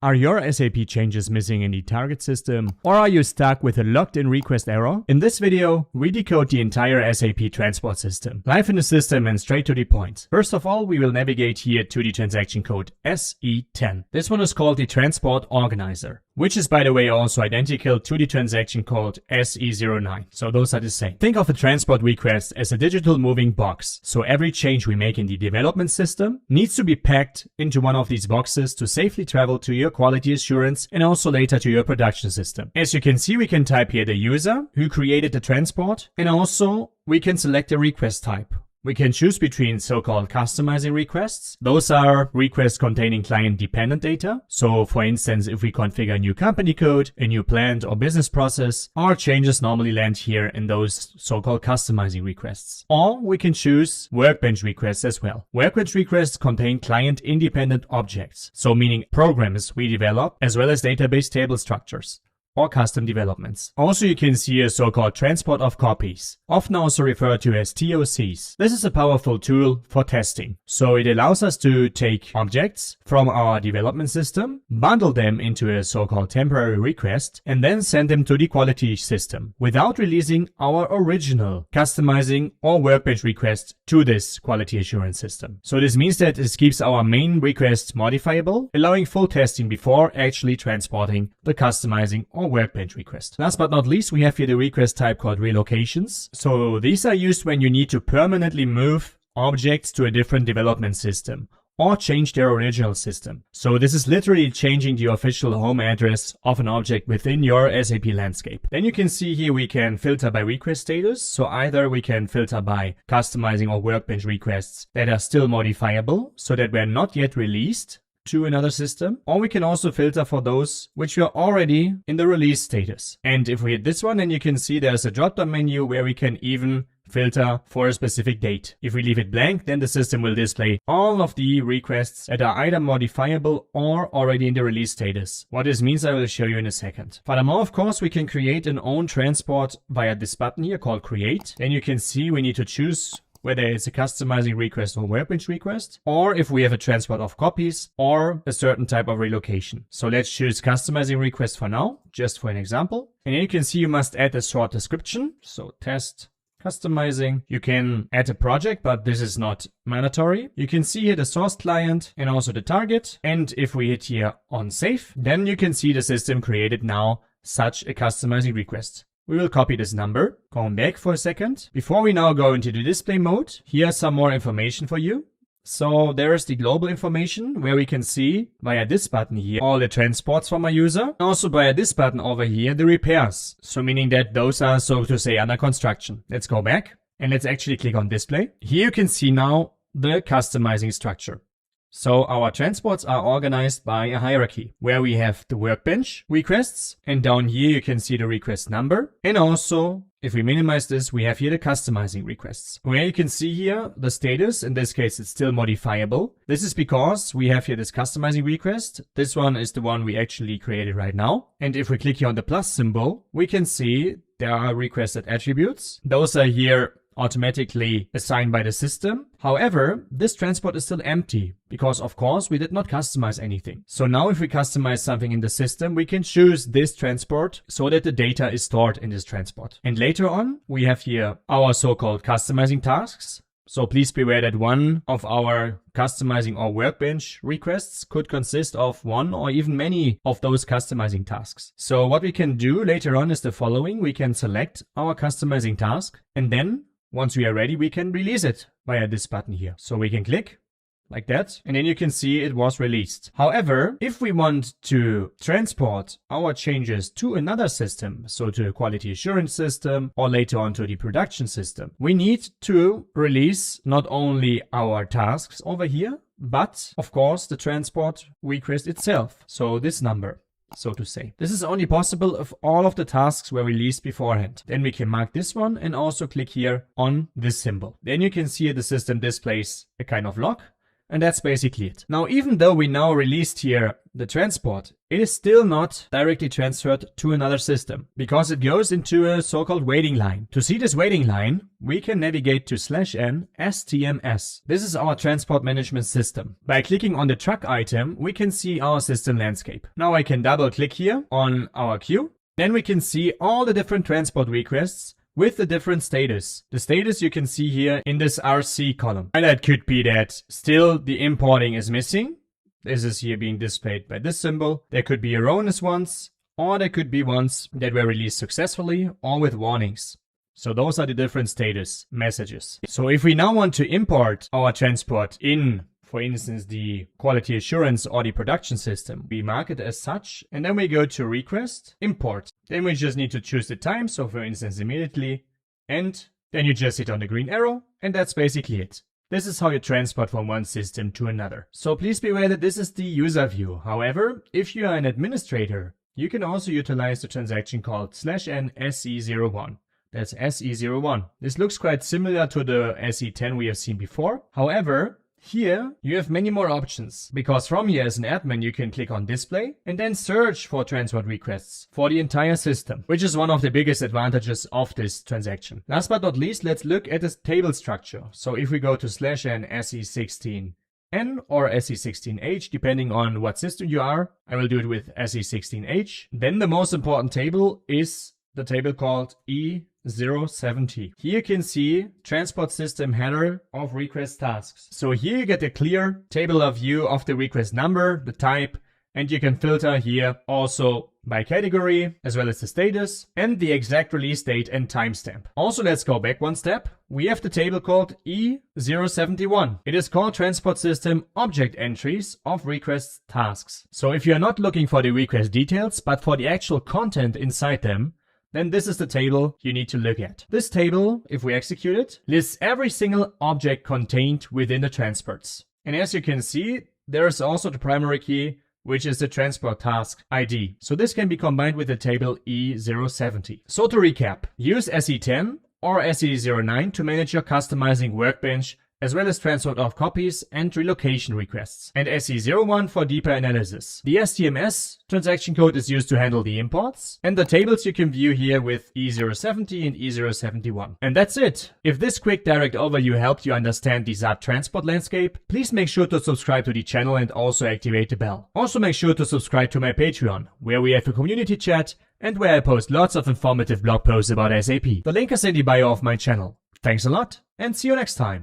Are your SAP changes missing in the target system, or are you stuck with a locked-in request error? In this video, we decode the entire SAP transport system, live in the system and straight to the point. First of all, we will navigate here to the transaction code SE10. This one is called the transport organizer, which is, by the way, also identical to the transaction code SE09. So those are the same. Think of a transport request as a digital moving box. So every change we make in the development system needs to be packed into one of these boxes to safely travel to your quality assurance and also later to your production system. As you can see, we can type here the user who created the transport, and also we can select a request type. We can choose between so-called customizing requests. Those are requests containing client-dependent data. So, for instance, if we configure a new company code, a new plant or business process, our changes normally land here in those so-called customizing requests. Or we can choose workbench requests as well. Workbench requests contain client-independent objects, so meaning programs we develop, as well as database table structures or custom developments. Also, you can see a so-called transport of copies, often also referred to as TOCs. This is a powerful tool for testing. So it allows us to take objects from our development system, bundle them into a so-called temporary request, and then send them to the quality system without releasing our original customizing or workbench request to this quality assurance system. So this means that it keeps our main request modifiable, allowing full testing before actually transporting the customizing or workbench request. Last but not least, we have here the request type called relocations. So these are used when you need to permanently move objects to a different development system or change their original system. So this is literally changing the official home address of an object within your SAP landscape. Then you can see here we can filter by request status. So either we can filter by customizing or workbench requests that are still modifiable, so that were not yet released to another system, or we can also filter for those which were already in the release status. And if we hit this one, then you can see there's a drop-down menu where we can even filter for a specific date. If we leave it blank, then the system will display all of the requests that are either modifiable or already in the release status. What this means I will show you in a second. Furthermore, of course, we can create an own transport via this button here called Create. Then you can see we need to choose whether it's a customizing request or workbench request, or if we have a transport of copies or a certain type of relocation. So let's choose customizing request for now, just for an example. And here you can see you must add a short description. So test customizing. You can add a project, but this is not mandatory. You can see here the source client and also the target. And if we hit here on save, then you can see the system created now such a customizing request. We will copy this number, going back for a second. Before we now go into the display mode, here's some more information for you. So there is the global information where we can see via this button here all the transports from a user. Also via this button over here, the repairs. So meaning that those are, so to say, under construction. Let's go back and let's actually click on display. Here you can see now the customizing structure. So our transports are organized by a hierarchy where we have the workbench requests, and down here you can see the request number. And also, if we minimize this, we have here the customizing requests where you can see here the status. In this case, it's still modifiable. This is because we have here this customizing request. This one is the one we actually created right now. And if we click here on the plus symbol, we can see there are requested attributes. Those are here automatically assigned by the system. However, this transport is still empty because, of course, we did not customize anything. So now if we customize something in the system, we can choose this transport so that the data is stored in this transport. And later on, we have here our so-called customizing tasks. So please beware that one of our customizing or workbench requests could consist of one or even many of those customizing tasks. So what we can do later on is the following. We can select our customizing task, and then once we are ready, we can release it via this button here. So we can click like that, and then you can see it was released. However, if we want to transport our changes to another system, so to a quality assurance system or later on to the production system, we need to release not only our tasks over here, but of course the transport request itself. So this number, so to say. This is only possible if all of the tasks were released beforehand. Then we can mark this one and also click here on this symbol. Then you can see the system displays a kind of log And that's basically it. Now, even though we now released here the transport, it is still not directly transferred to another system because it goes into a so-called waiting line. To see this waiting line, we can navigate to /n STMS. This is our transport management system. By clicking on the truck item, we can see our system landscape. Now I can double click here on our queue. Then we can see all the different transport requests with the different status. The status you can see here in this RC column. And that could be that still the importing is missing. This is here being displayed by this symbol. There could be erroneous ones, or there could be ones that were released successfully or with warnings. So those are the different status messages. So if we now want to import our transport in, for instance, the quality assurance or the production system, we mark it as such, and then we go to request, import. Then we just need to choose the time, so for instance, immediately, and then you just hit on the green arrow, and that's basically it. This is how you transport from one system to another. So please be aware that this is the user view. However, if you are an administrator, you can also utilize the transaction called /n SE01. That's SE01. This looks quite similar to the SE10 we have seen before. However, here you have many more options, because from here as an admin you can click on display and then search for transport requests for the entire system, which is one of the biggest advantages of this transaction. Last but not least, let's look at this table structure. So if we go to /n SE16N or SE16H, depending on what system you are, I will do it with SE16H. Then the most important table is the table called E070. Here you can see transport system header of request tasks. So here you get a clear table of view of the request number, the type, and you can filter here also by category, as well as the status and the exact release date and timestamp. Also, let's go back one step. We have the table called E071. It is called transport system object entries of request tasks. So if you are not looking for the request details, but for the actual content inside them, then this is the table you need to look at. This table, if we execute it, lists every single object contained within the transports. And as you can see, there is also the primary key, which is the transport task ID. So this can be combined with the table E070. So to recap, use SE10 or SE09 to manage your customizing workbench, as well as transport of copies and relocation requests, and SE01 for deeper analysis. The STMS transaction code is used to handle the imports, and the tables you can view here with E070 and E071. And that's it. If this quick direct overview helped you understand the SAP transport landscape, please make sure to subscribe to the channel and also activate the bell. Also make sure to subscribe to my Patreon, where we have a community chat and where I post lots of informative blog posts about SAP. The link is in the bio of my channel. Thanks a lot, and see you next time.